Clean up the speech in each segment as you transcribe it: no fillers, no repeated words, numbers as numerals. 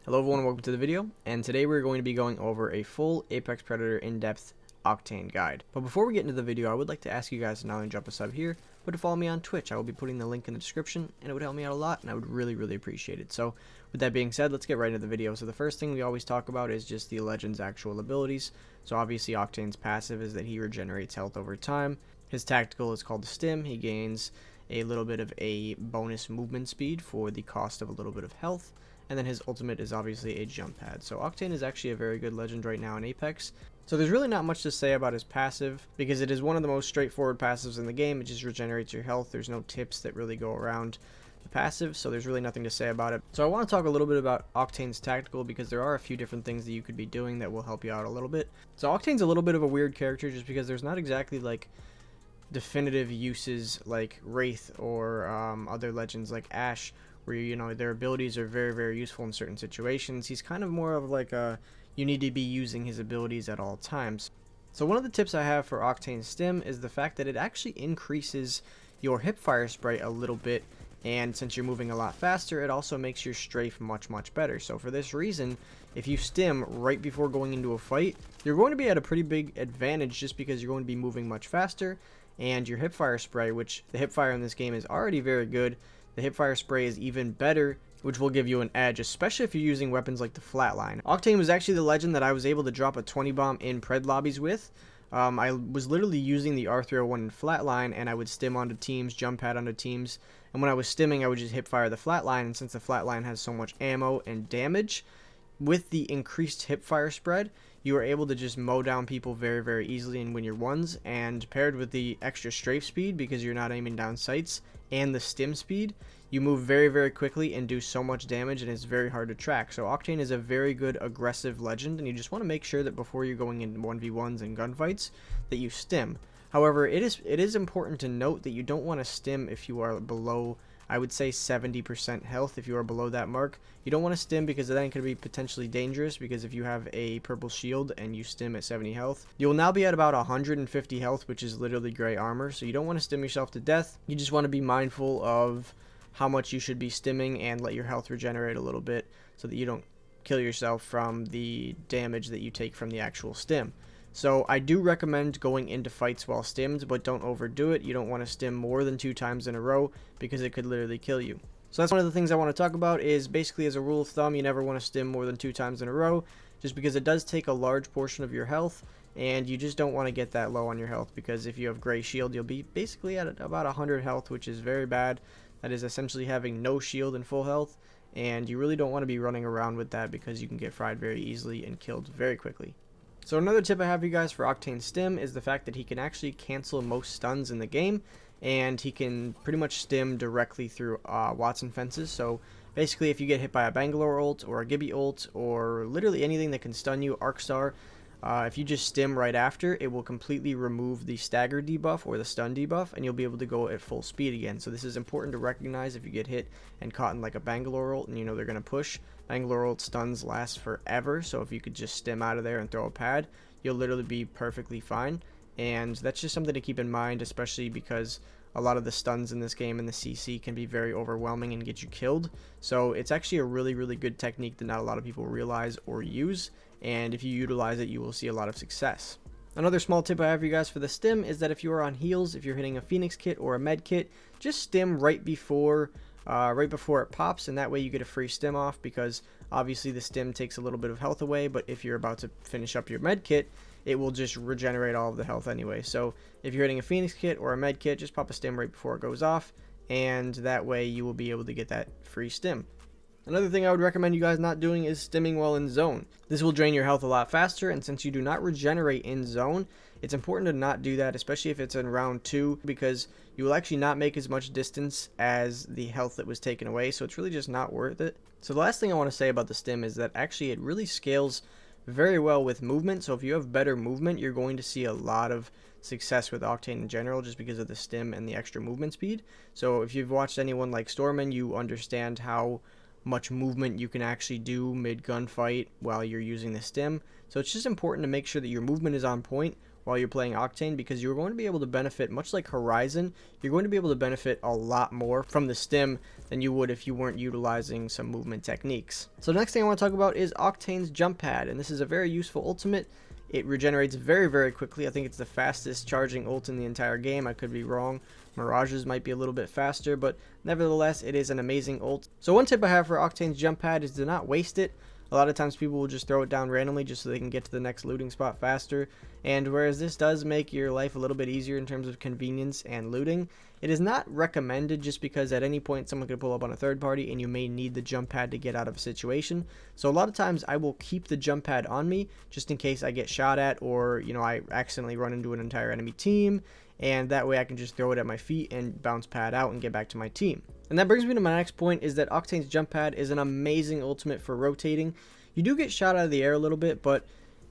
Hello everyone, welcome to the video, and today we're going to be going over a full Apex Predator in-depth Octane guide. But before we get into the video, I would like to ask you guys to not only drop a sub here, but to follow me on Twitch. I will be putting the link in the description, and it would help me out a lot, and I would really appreciate it. So with that being said, let's get right into the video. So the first thing we always talk about is just the Legend's actual abilities. So obviously Octane's passive is that he regenerates health over time. His tactical is called the Stim. He gains a little bit of a bonus movement speed for the cost of a little bit of health. And then his ultimate is obviously a jump pad. So Octane is actually a very good legend right now in Apex. So there's really not much to say about his passive, because it is one of the most straightforward passives in the game. It just regenerates your health. There's no tips that really go around the passive, so there's really nothing to say about it. So I want to talk a little bit about Octane's tactical, because there are a few different things that you could be doing that will help you out a little bit. So Octane's a little bit of a weird character just because there's not exactly like definitive uses like Wraith or other legends like Ashe, where you know their abilities are very useful in certain situations. He's kind of more of like a you need to be using his abilities at all times. So one of the tips I have for Octane's Stim is the fact that it actually increases your hipfire spray a little bit, and since you're moving a lot faster, it also makes your strafe much better. So for this reason, if you stim right before going into a fight, you're going to be at a pretty big advantage just because you're going to be moving much faster, and your hipfire spray, which the hipfire in this game is already very good, the hipfire spray is even better, which will give you an edge, especially if you're using weapons like the flatline. Octane was actually the legend that I was able to drop a 20 bomb in pred lobbies with. I was literally using the R301 in flatline, and I would stim onto teams, jump pad onto teams, and when I was stimming I would just hipfire the flatline, and since the flatline has so much ammo and damage, with the increased hipfire spread, you are able to just mow down people very easily and win your ones. And paired with the extra strafe speed, because you're not aiming down sights, and the stim speed, you move very quickly and do so much damage, and it's very hard to track. So Octane is a very good aggressive legend, and you just want to make sure that before you're going into 1v1s and gunfights that you stim. However, it is important to note that you don't want to stim if you are below, I would say, 70% health. If you are below that mark, you don't want to stim, because then it could be potentially dangerous, because if you have a purple shield and you stim at 70 health, you'll now be at about 150 health, which is literally gray armor. So you don't want to stim yourself to death. You just want to be mindful of how much you should be stimming and let your health regenerate a little bit so that you don't kill yourself from the damage that you take from the actual stim. So I do recommend going into fights while stimmed, but don't overdo it. You don't want to stim more than 2 times in a row, because it could literally kill you. So that's one of the things I want to talk about, is basically as a rule of thumb, you never want to stim more than 2 times in a row, just because it does take a large portion of your health, and you just don't want to get that low on your health, because if you have gray shield, you'll be basically at about 100 health, which is very bad. That is essentially having no shield and full health, and you really don't want to be running around with that, because you can get fried very easily and killed very quickly. So another tip I have for you guys for Octane Stim is the fact that he can actually cancel most stuns in the game, and he can pretty much stim directly through Watson fences. So basically, if you get hit by a Bangalore ult or a Gibby ult or literally anything that can stun you, Arc Star, if you just stim right after, it will completely remove the stagger debuff or the stun debuff, and you'll be able to go at full speed again. So this is important to recognize if you get hit and caught in like a Bangalore ult and you know they're going to push. Bangalore ult stuns last forever, so if you could just stim out of there and throw a pad, you'll literally be perfectly fine. And that's just something to keep in mind, especially because a lot of the stuns in this game in the CC can be very overwhelming and get you killed. So it's actually a really good technique that not a lot of people realize or use, and if you utilize it, you will see a lot of success. Another small tip I have for you guys for the stim is that if you are on heals, if you're hitting a Phoenix kit or a med kit, just stim right before it pops, and that way you get a free stim off, because obviously the stim takes a little bit of health away, but if you're about to finish up your med kit, it will just regenerate all of the health anyway. So if you're hitting a Phoenix kit or a med kit, just pop a stim right before it goes off, and that way you will be able to get that free stim. Another thing I would recommend you guys not doing is stimming while in zone. This will drain your health a lot faster, and since you do not regenerate in zone, it's important to not do that, especially if it's in round 2, because you will actually not make as much distance as the health that was taken away, so it's really just not worth it. So the last thing I want to say about the stim is that actually it really scales very well with movement. So if you have better movement, you're going to see a lot of success with Octane in general, just because of the stim and the extra movement speed. So if you've watched anyone like Stormin, you understand how much movement you can actually do mid gunfight while you're using the stim. So it's just important to make sure that your movement is on point while you're playing Octane, because you're going to be able to benefit, much like Horizon, you're going to be able to benefit a lot more from the stim than you would if you weren't utilizing some movement techniques. So the next thing I want to talk about is Octane's jump pad, and this is a very useful ultimate. It regenerates very, very quickly. I think it's the fastest charging ult in the entire game. I could be wrong. Mirage's might be a little bit faster, but nevertheless, it is an amazing ult. So one tip I have for Octane's jump pad is to not waste it. A lot of times people will just throw it down randomly just so they can get to the next looting spot faster. And whereas this does make your life a little bit easier in terms of convenience and looting, it is not recommended just because at any point someone could pull up on a third party and you may need the jump pad to get out of a situation. So a lot of times I will keep the jump pad on me just in case I get shot at, or I accidentally run into an entire enemy team, and that way I can just throw it at my feet and bounce pad out and get back to my team. And that brings me to my next point, is that Octane's jump pad is an amazing ultimate for rotating. You do get shot out of the air a little bit, but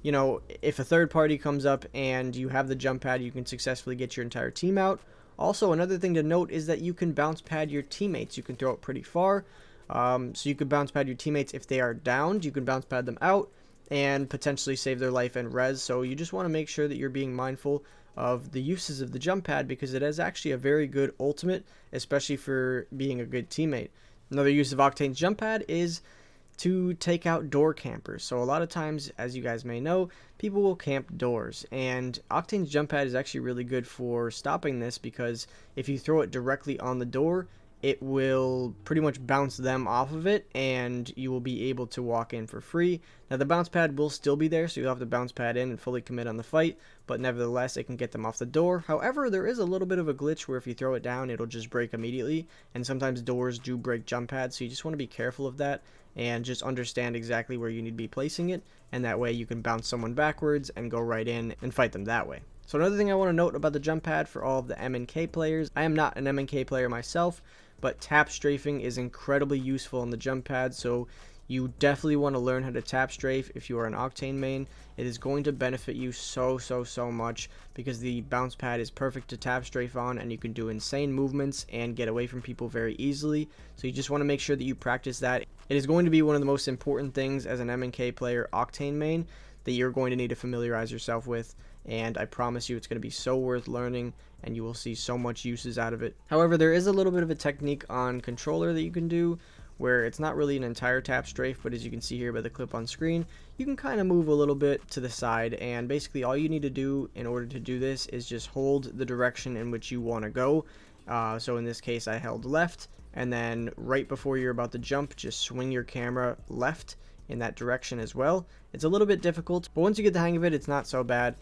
if a third party comes up and you have the jump pad, you can successfully get your entire team out. Also, another thing to note is that you can bounce pad your teammates. You can throw it pretty far. So you can bounce pad your teammates if they are downed. You can bounce pad them out and potentially save their life and res. So you just want to make sure that you're being mindful of the uses of the jump pad, because it is actually a very good ultimate, especially for being a good teammate. Another use of Octane's jump pad is to take out door campers. So a lot of times, as you guys may know, people will camp doors, and Octane's jump pad is actually really good for stopping this, because if you throw it directly on the door, it will pretty much bounce them off of it, and you will be able to walk in for free. Now the bounce pad will still be there, so you'll have to bounce pad in and fully commit on the fight, but nevertheless it can get them off the door. However, there is a little bit of a glitch where if you throw it down, it'll just break immediately, and sometimes doors do break jump pads, so you just want to be careful of that and just understand exactly where you need to be placing it, and that way you can bounce someone backwards and go right in and fight them that way. So another thing I want to note about the jump pad for all of the M&K players, I am not an M&K player myself, but tap strafing is incredibly useful on the jump pad, so you definitely want to learn how to tap strafe if you are an Octane main. It is going to benefit you so much, because the bounce pad is perfect to tap strafe on, and you can do insane movements and get away from people very easily. So you just want to make sure that you practice that. It is going to be one of the most important things as an M&K player Octane main that you're going to need to familiarize yourself with, and I promise you it's going to be so worth learning, and you will see so much uses out of it. However, there is a little bit of a technique on controller that you can do where it's not really an entire tap strafe, but as you can see here by the clip on screen, you can kind of move a little bit to the side, and basically all you need to do in order to do this is just hold the direction in which you want to go. So in this case I held left, and then right before you're about to jump, just swing your camera left in that direction as well. It's a little bit difficult, but once you get the hang of it, it's not so bad.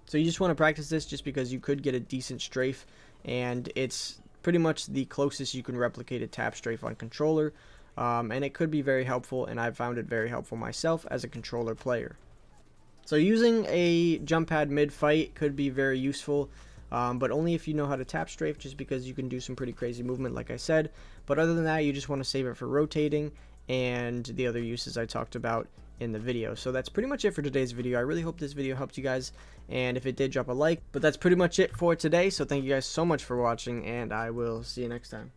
So you just want to practice this just because you could get a decent strafe, and it's pretty much the closest you can replicate a tap strafe on controller, and it could be very helpful, and I've found it very helpful myself as a controller player. So using a jump pad mid-fight could be very useful, but only if you know how to tap strafe, just because you can do some pretty crazy movement like I said. But other than that, you just want to save it for rotating and the other uses I talked about in the video. So that's pretty much it for today's video. I really hope this video helped you guys, and if it did, drop a like. But that's pretty much it for today, so thank you guys so much for watching, and I will see you next time.